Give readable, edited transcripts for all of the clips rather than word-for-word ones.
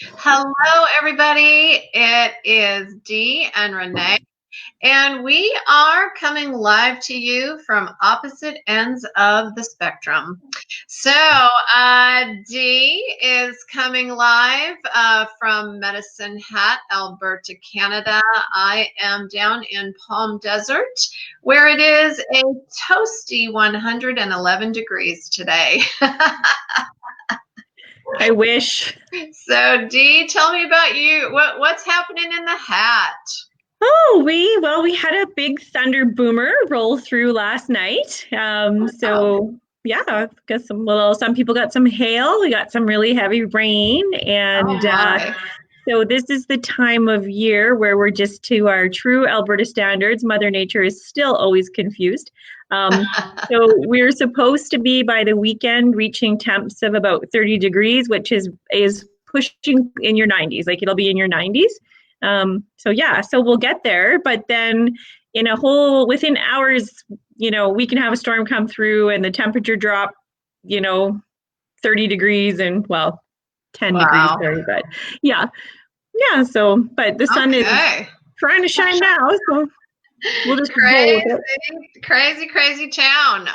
Hello, everybody. It is Dee and Renee, and we are coming live to you from opposite ends of the spectrum. So, Dee is coming live from Medicine Hat, Alberta, Canada. I am down in Palm Desert, where it is a toasty 111 degrees today. I wish. So, Dee, tell me about you. What's happening in the hat? Oh, we had a big thunder boomer roll through last night. So yeah, got some people got some hail, we got some really heavy rain, Oh and my. so this is the time of year where we're just to our true Alberta standards. Mother Nature is still always confused. So we're supposed to be by the weekend reaching temps of about 30 degrees, which is pushing in your 90s. Like it'll be in your 90s. So yeah, so we'll get there, but then within hours, we can have a storm come through and the temperature drop, you know, 30 degrees and well, 10 degrees, Wow. sorry, but yeah. Yeah, so but the sun is Okay. trying to shine now, so we'll just roll with Crazy, it. crazy town.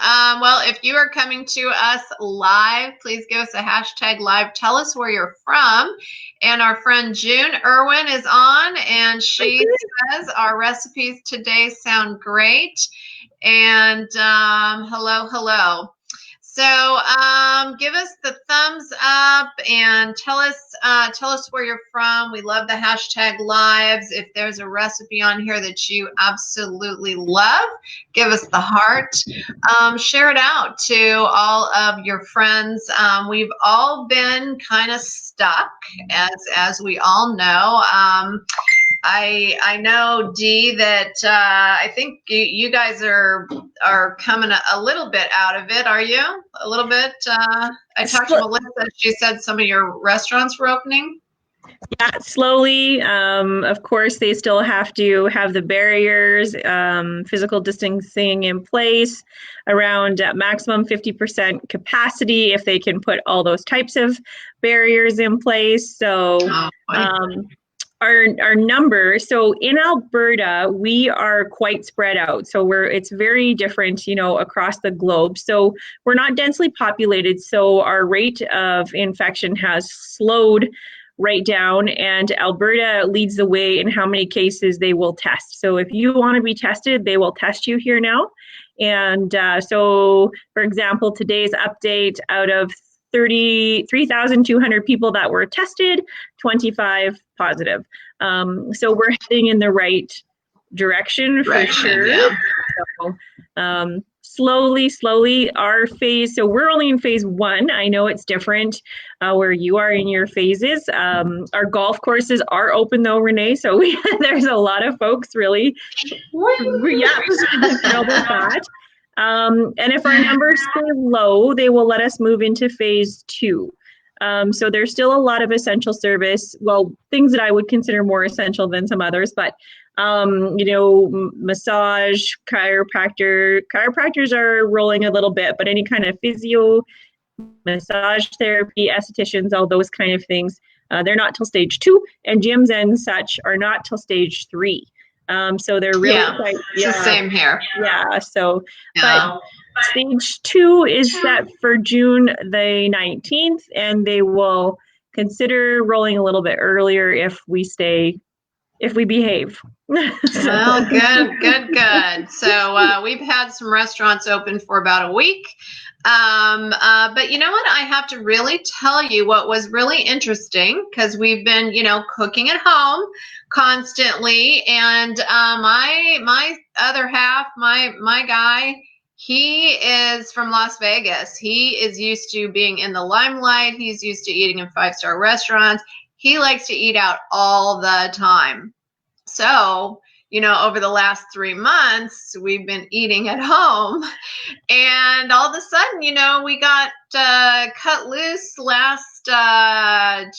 Well, if you are coming to us live, please give us a hashtag live. Tell us where you're from. And our friend June Irwin is on, and she says our recipes today sound great. And hello. So give us the thumbs up and tell us where you're from. We love the hashtag lives. If there's a recipe on here that you absolutely love, give us the heart. Share it out to all of your friends. We've all been kind of stuck, as we all know. I know, Dee, that I think you guys are coming a little bit out of it. Are you? A little bit? I talked to Melissa. She said some of your restaurants were opening. Yeah, slowly. Of course, they still have to have the barriers, physical distancing in place around maximum 50% capacity if they can put all those types of barriers in place. So our number, so in Alberta, we are quite spread out. So it's very different, across the globe. So we're not densely populated. So our rate of infection has slowed right down, and Alberta leads the way in how many cases they will test. So if you want to be tested, they will test you here now. And so, for example, today's update, out of 33,200 people that were tested, 25 positive. So we're heading in the right direction for sure. Yeah. So, slowly our phase, so we're only in phase 1. I know it's different where you are in your phases. Our golf courses are open though, Renee, so there's a lot of folks really thrilled with that. And if our numbers stay low, they will let us move into phase 2. So there's still a lot of essential service, well, things that I would consider more essential than some others, but massage, chiropractors are rolling a little bit, but any kind of physio, massage therapy, estheticians, all those kind of things, they're not till stage 2, and gyms and such are not till stage 3. So they're really quite, it's the same here. Yeah. So, but stage 2 is set for June the 19th, and they will consider rolling a little bit earlier if we behave. Well, good. So we've had some restaurants open for about a week. But you know what? I have to really tell you what was really interesting, because we've been, cooking at home constantly. And my other half, my guy, he is from Las Vegas. He is used to being in the limelight. He's used to eating in 5-star restaurants. He likes to eat out all the time. So, over the last 3 months, we've been eating at home, and all of a sudden, we got cut loose last, I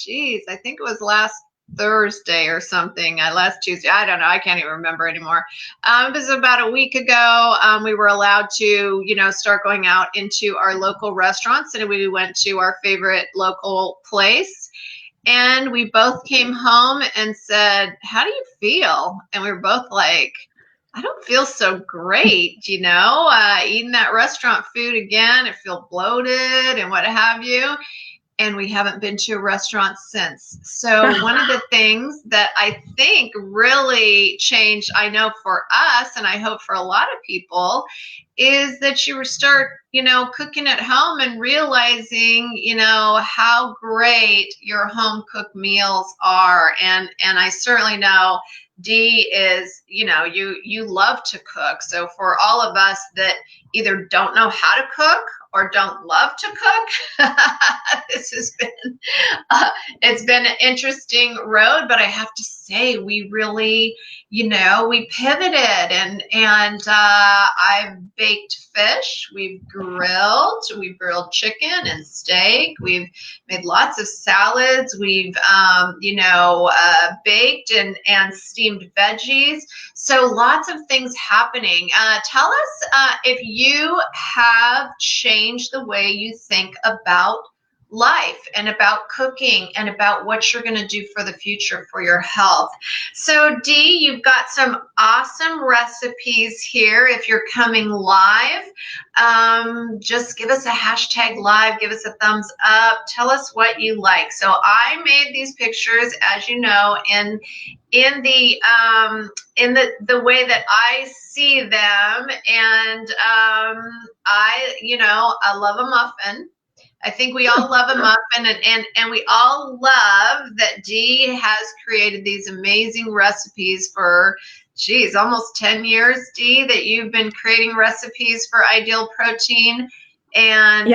think it was last Thursday or something, last Tuesday. I don't know. I can't even remember anymore. It was about a week ago. We were allowed to, start going out into our local restaurants, and we went to our favorite local place. And we both came home and said, how do you feel? And we were both like, I don't feel so great, eating that restaurant food again. I feel bloated and what have you. And we haven't been to a restaurant since. So one of the things that I think really changed, I know for us, and I hope for a lot of people, is that you start, cooking at home and realizing, how great your home cooked meals are. And I certainly know Dee is, you love to cook. So for all of us that either don't know how to cook or don't love to cook, this has been it's been an interesting road, but I have to say we really, we pivoted, and I've baked fish, we've grilled chicken and steak, we've made lots of salads, we've baked and steamed veggies. So lots of things happening. Tell us if you have changed the way you think about life and about cooking and about what you're going to do for the future for your health. So Dee, you've got some awesome recipes here. If you're coming live, just give us a hashtag live, give us a thumbs up, tell us what you like. So I made these pictures, as you know, in the way that I see them, and I love a muffin. I think we all love a muffin, and we all love that Dee has created these amazing recipes for, almost 10 years, Dee, that you've been creating recipes for Ideal Protein, and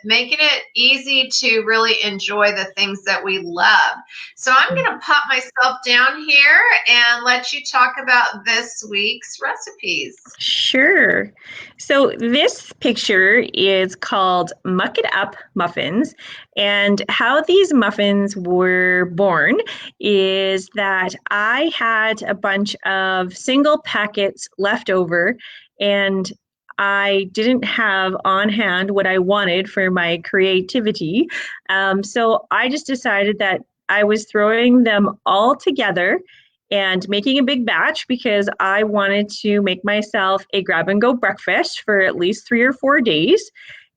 making it easy to really enjoy the things that we love. So I'm going to pop myself down here and let you talk about this week's recipes. Sure. So this picture is called Muck It Up Muffins. And how these muffins were born is that I had a bunch of single packets left over, and I didn't have on hand what I wanted for my creativity. So I just decided that I was throwing them all together and making a big batch because I wanted to make myself a grab and go breakfast for at least 3 or 4 days.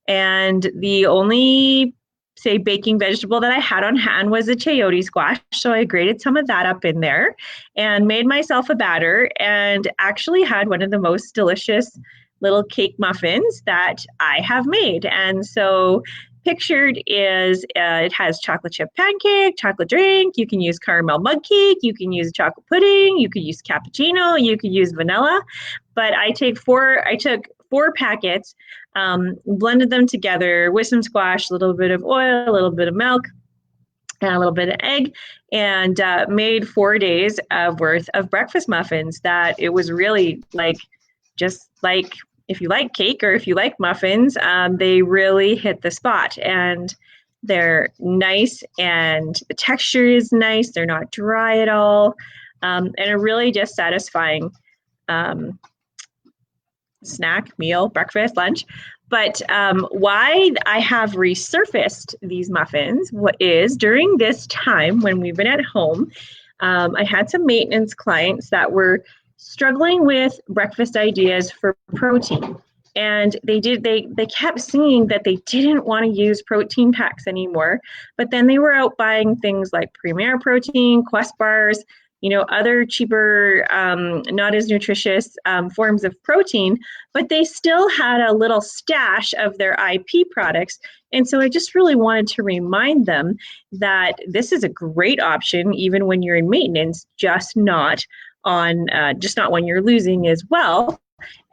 And the only, say, baking vegetable that I had on hand was a chayote squash. So I grated some of that up in there and made myself a batter, and actually had one of the most delicious little cake muffins that I have made. And so pictured is it has chocolate chip pancake, chocolate drink, you can use caramel mug cake, you can use chocolate pudding, you could use cappuccino, you could use vanilla. But I took 4 packets, blended them together with some squash, a little bit of oil, a little bit of milk, and a little bit of egg, and made 4 days worth of breakfast muffins that it was really just like if you like cake or if you like muffins, they really hit the spot, and they're nice, and the texture is nice. They're not dry at all, and a really just satisfying snack, meal, breakfast, lunch. But why I have resurfaced these muffins is during this time when we've been at home, I had some maintenance clients that were struggling with breakfast ideas for protein. And they kept seeing that they didn't want to use protein packs anymore, but then they were out buying things like Premier Protein, Quest bars, other cheaper, not as nutritious forms of protein, but they still had a little stash of their IP products. And so I just really wanted to remind them that this is a great option, even when you're in maintenance, just not when you're losing as well.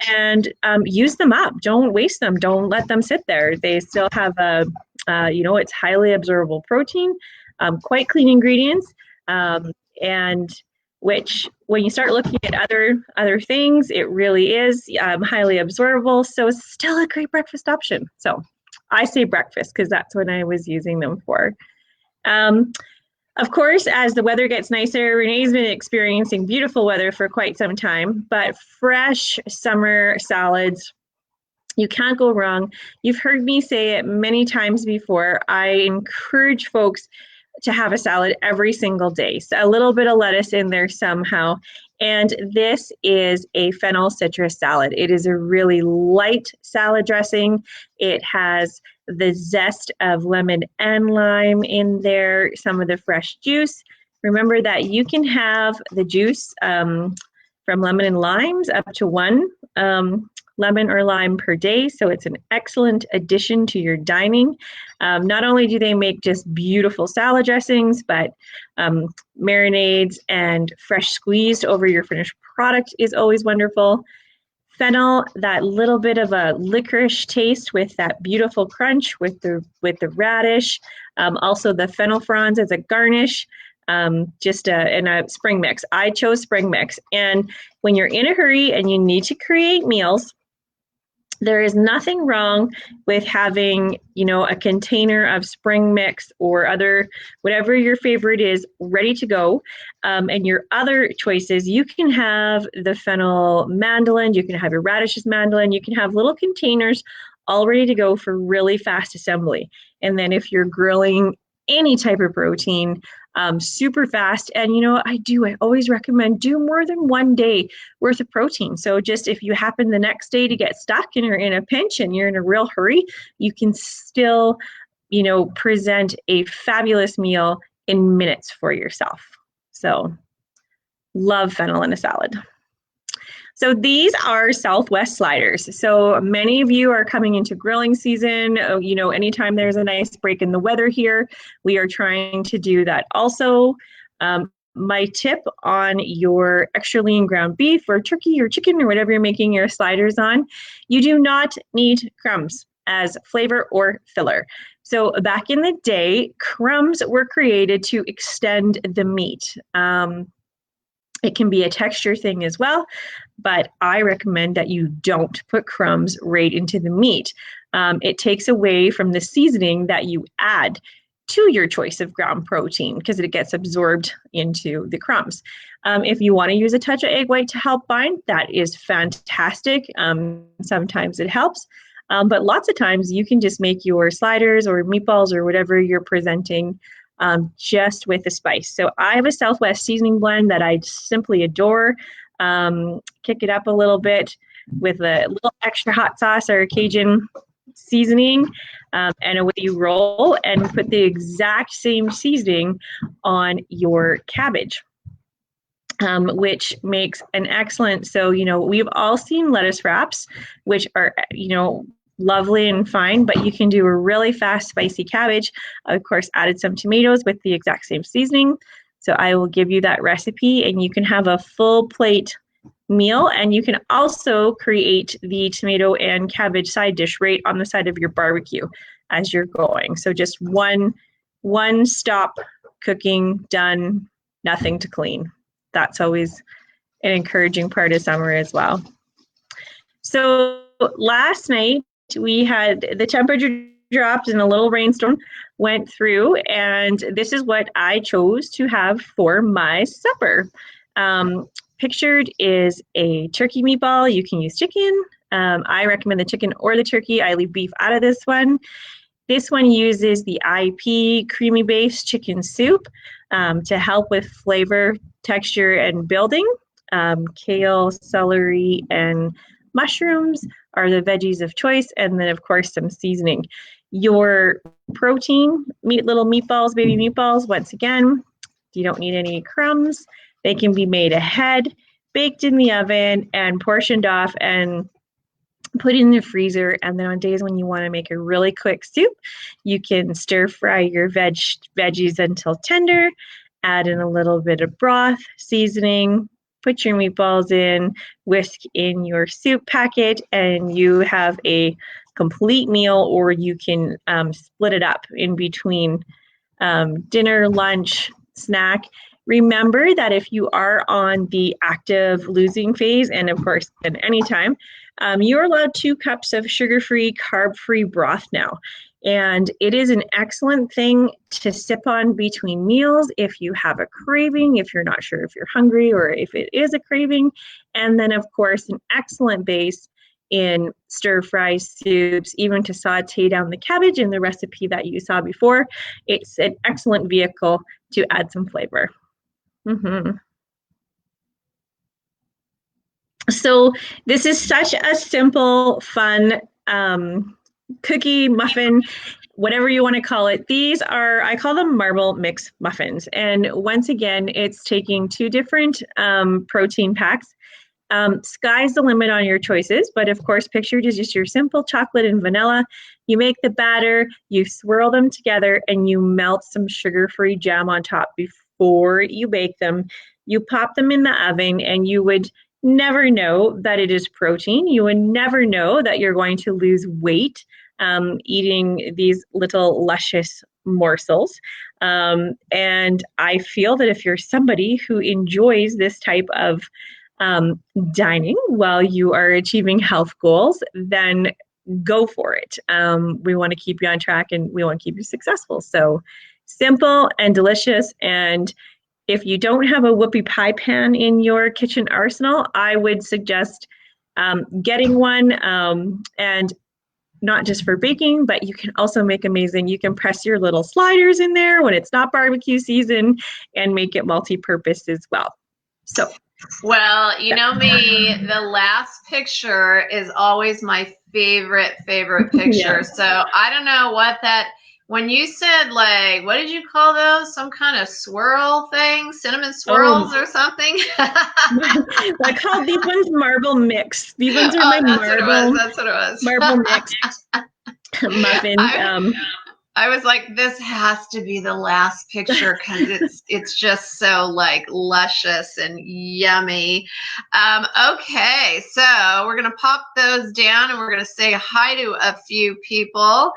And use them up. Don't waste them. Don't let them sit there. They still have it's highly absorbable protein, quite clean ingredients, and which when you start looking at other things, it really is highly absorbable. So it's still a great breakfast option. So I say breakfast because that's what I was using them for. Of course, as the weather gets nicer, Renee's been experiencing beautiful weather for quite some time, but fresh summer salads You can't go wrong. You've heard me say it many times before. I encourage folks to have a salad every single day. So a little bit of lettuce in there somehow. And this is a fennel citrus salad. It is a really light salad dressing. It has the zest of lemon and lime in there, some of the fresh juice. Remember that you can have the juice from lemon and limes up to one lemon or lime per day. So it's an excellent addition to your dining. Not only do they make just beautiful salad dressings, but marinades and fresh squeezed over your finished product is always wonderful. Fennel, that little bit of a licorice taste with that beautiful crunch with the radish. Also the fennel fronds as a garnish. Just in a spring mix. I chose spring mix. And when you're in a hurry and you need to create meals, there is nothing wrong with having, a container of spring mix or other, whatever your favorite is, ready to go. And your other choices, you can have the fennel mandolin, you can have your radishes mandolin, you can have little containers all ready to go for really fast assembly. And then if you're grilling any type of protein, super fast. And I always recommend do more than one day worth of protein. So just if you happen the next day to get stuck and you're in a pinch and you're in a real hurry, you can still, present a fabulous meal in minutes for yourself. So love fennel in a salad. So these are Southwest sliders. So many of you are coming into grilling season. Anytime there's a nice break in the weather here, we are trying to do that also. My tip on your extra lean ground beef or turkey or chicken or whatever you're making your sliders on, you do not need crumbs as flavor or filler. So back in the day, crumbs were created to extend the meat. It can be a texture thing as well, but I recommend that you don't put crumbs right into the meat. It takes away from the seasoning that you add to your choice of ground protein because it gets absorbed into the crumbs. If you want to use a touch of egg white to help bind, that is fantastic. Sometimes it helps, but lots of times you can just make your sliders or meatballs or whatever you're presenting just with the spice. So I have a Southwest seasoning blend that I simply adore. Kick it up a little bit with a little extra hot sauce or Cajun seasoning, and away you roll, and put the exact same seasoning on your cabbage, which makes an excellent, so, we've all seen lettuce wraps, which are, lovely and fine, but you can do a really fast, spicy cabbage. Of course, added some tomatoes with the exact same seasoning. So I will give you that recipe and you can have a full plate meal, and you can also create the tomato and cabbage side dish right on the side of your barbecue as you're going. So just one stop cooking, done, nothing to clean. That's always an encouraging part of summer as well. So last night we had the temperature dropped and a little rainstorm went through, and this is what I chose to have for my supper. Pictured is a turkey meatball. You can use chicken. I recommend the chicken or the turkey. I leave beef out of this one. This one uses the IP creamy base chicken soup to help with flavor, texture, and building. Kale, celery, and mushrooms are the veggies of choice, and then of course some seasoning. Your protein, little meatballs, baby meatballs, once again, you don't need any crumbs. They can be made ahead, baked in the oven, and portioned off and put in the freezer. And then on days when you want to make a really quick soup, you can stir fry your veggies until tender, add in a little bit of broth, seasoning, put your meatballs in, whisk in your soup packet, and you have a complete meal, or you can split it up in between dinner, lunch, snack. Remember that if you are on the active losing phase, and of course at any time, you're allowed 2 cups of sugar-free, carb-free broth now. And it is an excellent thing to sip on between meals if you have a craving, if you're not sure if you're hungry or if it is a craving. And then, of course, an excellent base in stir fry soups, even to saute down the cabbage in the recipe that you saw before. It's an excellent vehicle to add some flavor. So this is such a simple, fun cookie, muffin, whatever you want to call it. These are, I call them marble mix muffins. And once again, it's taking two different protein packs. Sky's the limit on your choices, but of course, pictured is just your simple chocolate and vanilla. You make the batter, you swirl them together, and you melt some sugar-free jam on top before you bake them. You pop them in the oven, and you would never know that it is protein. You would never know that you're going to lose weight eating these little luscious morsels. And I feel that if you're somebody who enjoys this type of dining while you are achieving health goals, then go for it. We want to keep you on track and we want to keep you successful. So simple and delicious. And if you don't have a whoopie pie pan in your kitchen arsenal, I would suggest getting one, and not just for baking, but you can also make amazing. You can press your little sliders in there when it's not barbecue season and make it multi-purpose as well. So, well, you know me, the last picture is always my favorite picture. Yeah. So I don't know what that, when you said, like, what did you call those? Some kind of swirl thing? Cinnamon swirls or something? I called these ones marble mix. These ones are my marble. That's what it was. Marble mix muffins. I was like, this has to be the last picture because it's just so like luscious and yummy. Okay, so we're gonna pop those down and we're gonna say hi to a few people.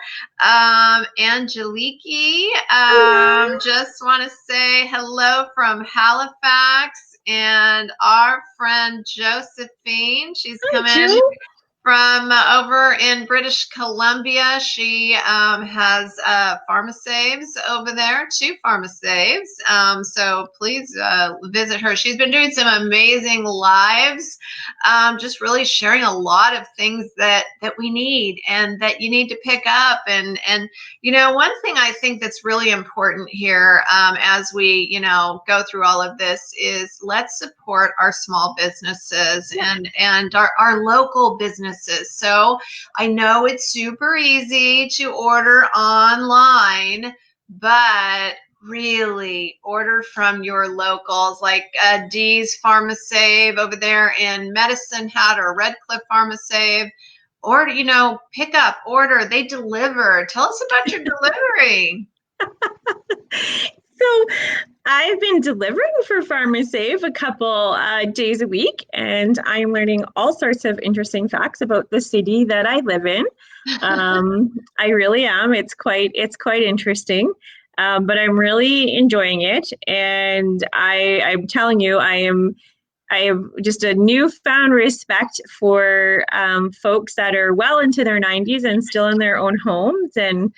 Angeliki, just want to say hello from Halifax, and our friend Josephine. She's coming from over in British Columbia. She has PharmaSaves over there, 2 PharmaSaves. So please visit her. She's been doing some amazing lives, just really sharing a lot of things that we need and that you need to pick up. And you know, one thing I think that's really important here as we, you know, go through all of this is let's support our small businesses and our local businesses. So I know it's super easy to order online, but really order from your locals, like Dee's PharmaSave over there in Medicine Hat or Red Cliff PharmaSave. Or, you know, pick up, order, they deliver. Tell us about your delivery. So I've been delivering for PharmaSave a couple days a week, and I'm learning all sorts of interesting facts about the city that I live in. I really am. It's quite interesting, but I'm really enjoying it. And I'm telling you, I have just a newfound respect for folks that are well into their 90s and still in their own homes and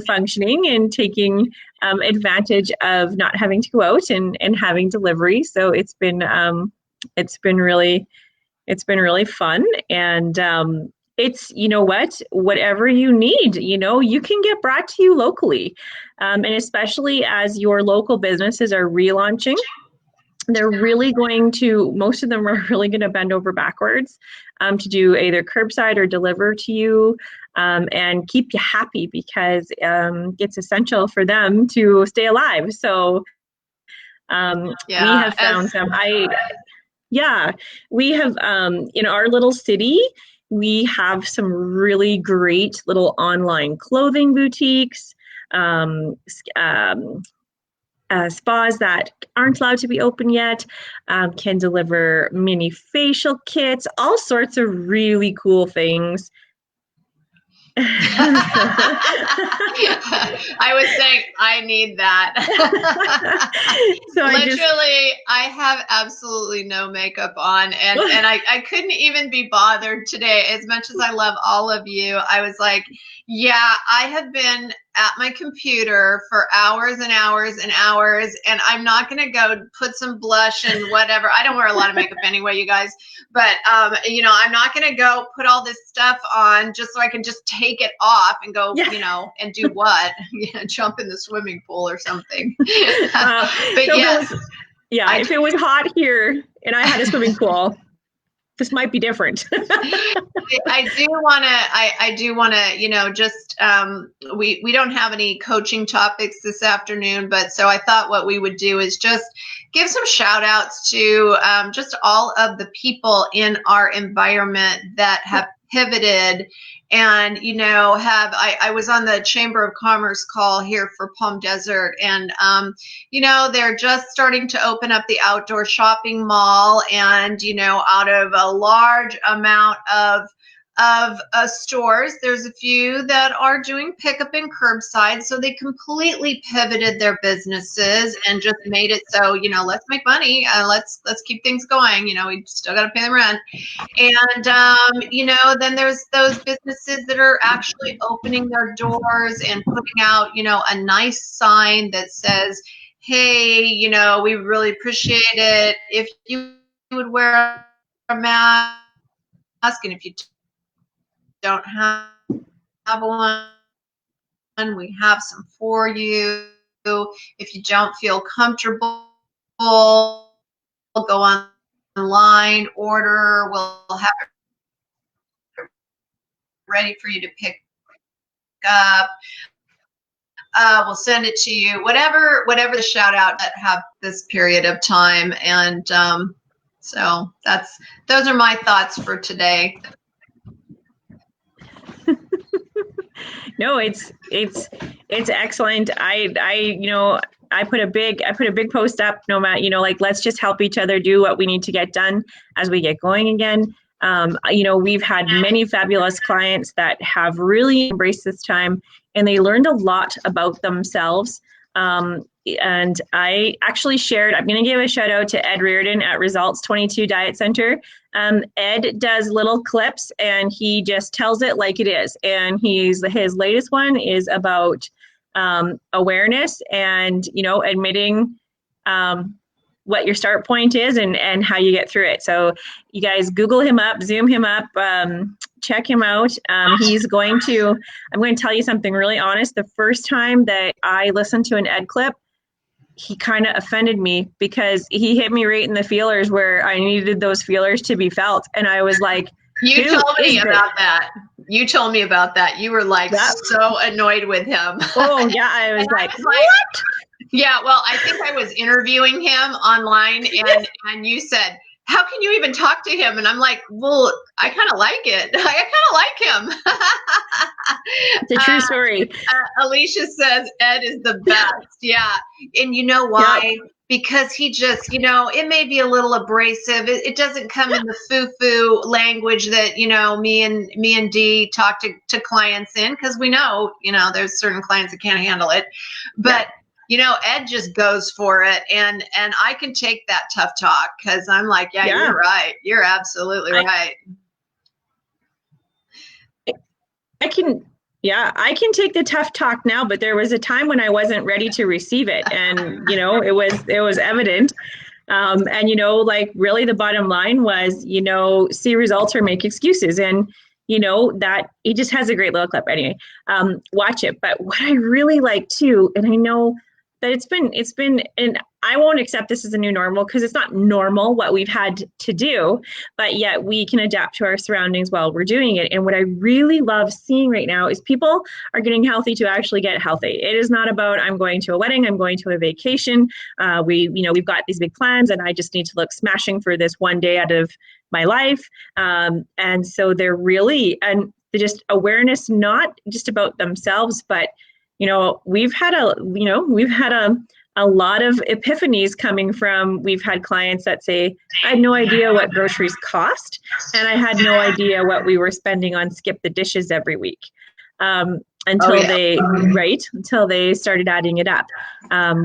functioning and taking advantage of not having to go out and having delivery. So it's been really fun. And it's, you know what, whatever you need, you know, you can get brought to you locally. And especially as your local businesses are relaunching, they're really going to, most of them are really going to bend over backwards to do either curbside or deliver to you and keep you happy, because it's essential for them to stay alive. So we have found we have in our little city, we have some really great little online clothing boutiques, spas that aren't allowed to be open yet, can deliver mini facial kits, all sorts of really cool things. I was saying I need that. So literally, I have absolutely no makeup on, and I couldn't even be bothered today. As much as I love all of you, I was like, yeah, I have been at my computer for hours and hours and hours, and I'm not going to go put some blush and whatever. I don't wear a lot of makeup anyway, you guys, but you know, I'm not going to go put all this stuff on just so I can just take it off and go, you know, and do what? Jump in the swimming pool or something. But so yes, if it was hot here and I had a swimming pool, this might be different. I do want to, you know, just, we don't have any coaching topics this afternoon, but so I thought what we would do is just give some shout outs to, just all of the people in our environment that have pivoted and, you know, I was on the Chamber of Commerce call here for Palm Desert, and, you know, they're just starting to open up the outdoor shopping mall, and, you know, out of a large amount of stores, there's a few that are doing pickup and curbside. So they completely pivoted their businesses and just made it so, you know, let's make money, let's keep things going, you know, we still got to pay the rent. And you know, then there's those businesses that are actually opening their doors and putting out, you know, a nice sign that says, hey, you know, we really appreciate it if you would wear a mask, and if you don't have one, we have some for you. If you don't feel comfortable, go online, order, we'll have it ready for you to pick up. We'll send it to you, whatever the shout out that have this period of time. And so those are my thoughts for today. No, it's excellent. I you know, I put a big post up, no matter, you know, like, let's just help each other do what we need to get done as we get going again. You know, we've had many fabulous clients that have really embraced this time, and they learned a lot about themselves. And I actually shared, I'm going to give a shout out to Ed Reardon at Results 22 Diet Center. Ed does little clips and he just tells it like it is. And his latest one is about awareness and, you know, admitting what your start point is and how you get through it. So you guys Google him up, Zoom him up, check him out. I'm going to tell you something really honest. The first time that I listened to an Ed clip, he kind of offended me because he hit me right in the feelers where I needed those feelers to be felt. And I was like, you told me about that. You told me about that. You were like so annoyed with him. Oh yeah. I was like, what? Yeah, well, I think I was interviewing him online, and you said, how can you even talk to him? And I'm like, well, I kind of like it. I kind of like him. It's a true story. Alicia says Ed is the best. Yeah. And you know why? Yep. Because he just, you know, it may be a little abrasive. It doesn't come in the foo-foo language that, you know, me and Dee talk to clients in, because we know, you know, there's certain clients that can't handle it. But you know, Ed just goes for it, and I can take that tough talk because I'm like, yeah, you're right. You're absolutely right. I can take the tough talk now, but there was a time when I wasn't ready to receive it, and you know, it was evident. And you know, like, really the bottom line was, you know, see results or make excuses. And you know, that he just has a great little clip. Anyway, watch it. But what I really like too, and I know that it's been, and I won't accept this as a new normal because it's not normal what we've had to do, but yet we can adapt to our surroundings while we're doing it. And what I really love seeing right now is people are getting healthy to actually get healthy. It is not about, I'm going to a wedding, I'm going to a vacation. We've got these big plans and I just need to look smashing for this one day out of my life. And so they're really, and just awareness, not just about themselves, but you know, we've had a lot of epiphanies coming from, we've had clients that say, I had no idea what groceries cost, and I had no idea what we were spending on skip the dishes every week. Until they started adding it up.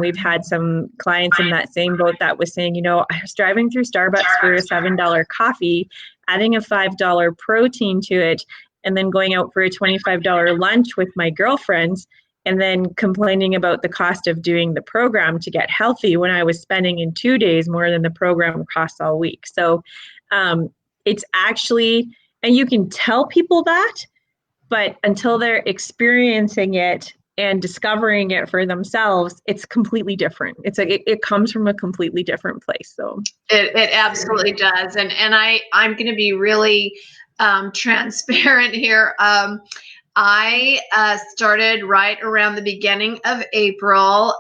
We've had some clients in that same boat that was saying, you know, I was driving through Starbucks for a $7 coffee, adding a $5 protein to it, and then going out for a $25 lunch with my girlfriends. and then complaining about the cost of doing the program to get healthy when I was spending in 2 days more than the program costs all week. So it's actually, and you can tell people that, but until they're experiencing it and discovering it for themselves, it's completely different. It's like it comes from a completely different place. So it absolutely does. And I'm going to be really transparent here. I started right around the beginning of April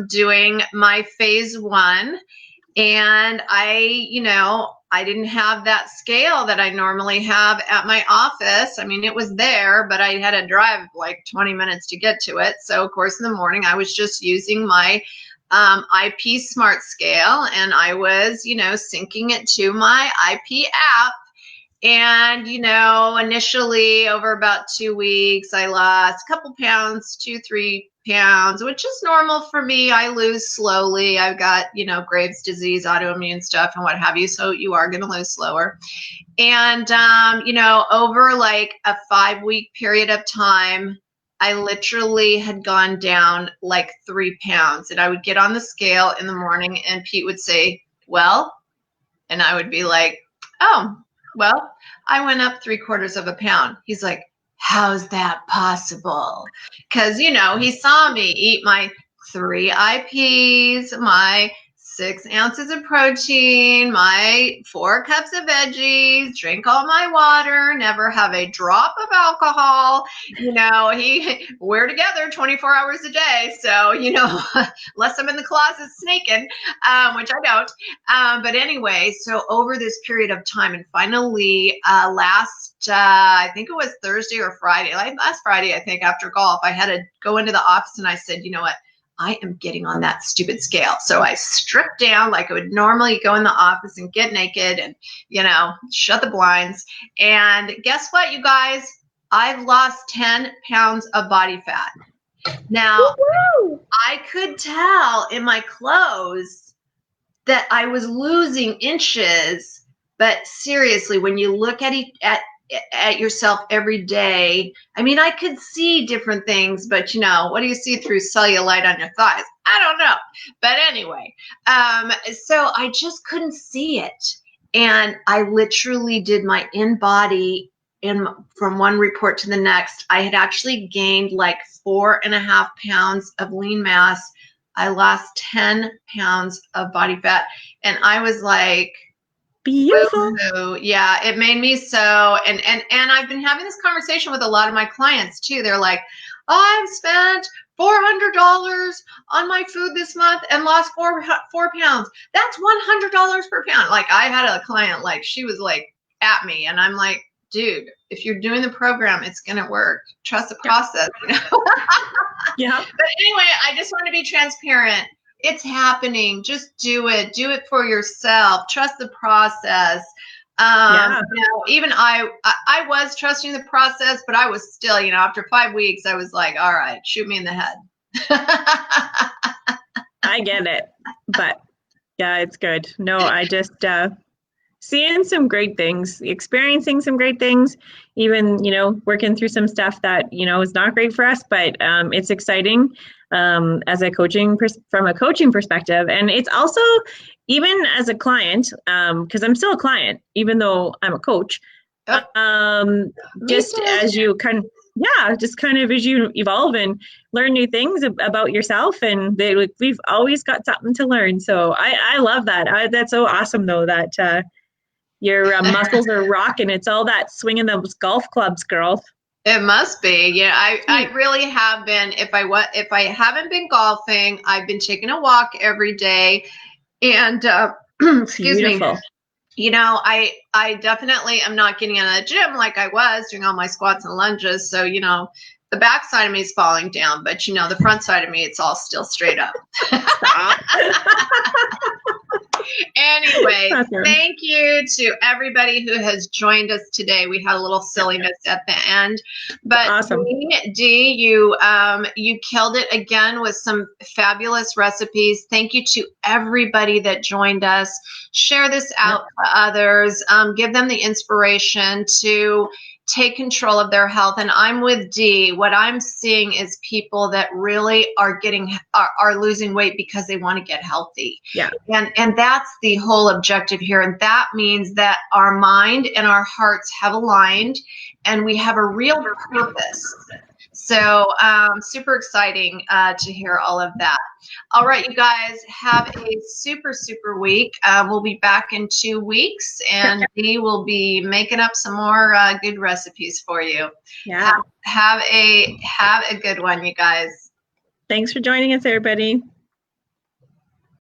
doing my phase 1. And I didn't have that scale that I normally have at my office. I mean, it was there, but I had to drive like 20 minutes to get to it. So, of course, in the morning, I was just using my IP Smart Scale, and I was, syncing it to my IP app. And, initially over about 2 weeks, I lost a couple pounds, 2-3 pounds, which is normal for me. I lose slowly. I've got, Graves' disease, autoimmune stuff and what have you. So you are going to lose slower. And, over like a 5-week period of time, I literally had gone down like 3 pounds. And I would get on the scale in the morning and Pete would say, well, and I would be like, oh, well, I went up 3/4 of a pound. He's like, how's that possible? Because, he saw me eat my 3 IPs, my 6 ounces of protein, my 4 cups of veggies, drink all my water, never have a drop of alcohol. We're together 24 hours a day. So, unless I'm in the closet snaking, which I don't. But anyway, so over this period of time, and finally last, I think it was Thursday or Friday, like last Friday, I think after golf, I had to go into the office and I said, you know what? I am getting on that stupid scale. So I stripped down like I would normally go in the office and get naked and, shut the blinds. And guess what, you guys? I've lost 10 pounds of body fat. Now, I could tell in my clothes that I was losing inches, but seriously, when you look at yourself every day, I mean, I could see different things, but what do you see through cellulite on your thighs? I don't know. But anyway, so I just couldn't see it. And I literally did my in-body, and from one report to the next, I had actually gained like 4.5 pounds of lean mass. I lost 10 pounds of body fat. And I was like, beautiful. Yeah, it made me so, and I've been having this conversation with a lot of my clients too. They're like, oh, I've spent $400 on my food this month and lost 4 pounds. That's $100 per pound. Like I had a client, like she was like at me, and I'm like, dude, if you're doing the program, it's gonna work. Trust the process. Yeah. But anyway, I just want to be transparent. It's happening. Just do it. Do it for yourself. Trust the process. Even I was trusting the process, but I was still, after 5 weeks, I was like, all right, shoot me in the head. I get it. But yeah, it's good. No, I just seeing some great things, experiencing some great things, even, working through some stuff that, is not great for us, but it's exciting as from a coaching perspective. And it's also, even as a client, because I'm still a client, even though I'm a coach, just as you kind of as you evolve and learn new things about yourself, and we've always got something to learn. So I love that. That's so awesome, though, that your muscles are rocking. It's all that swinging those golf clubs, girl. It must be. Yeah, I really have been. If I haven't been golfing, I've been taking a walk every day. And excuse Beautiful. me. I definitely am not getting in the gym like I was doing all my squats and lunges. So, the back side of me is falling down, but the front side of me, it's all still straight up. Anyway, thank you to everybody who has joined us today. We had a little silliness at the end, but awesome. Dee, you killed it again with some fabulous recipes. Thank you to everybody that joined us. Share this out to others. Give them the inspiration to take control of their health. And I'm with Dee. What I'm seeing is people that really are losing weight because they want to get healthy. Yeah. And that's the whole objective here. And that means that our mind and our hearts have aligned and we have a real purpose. So super exciting to hear all of that. All right, you guys, have a super, super week. We'll be back in 2 weeks, and we will be making up some more good recipes for you. Yeah. Have a good one, you guys. Thanks for joining us, everybody.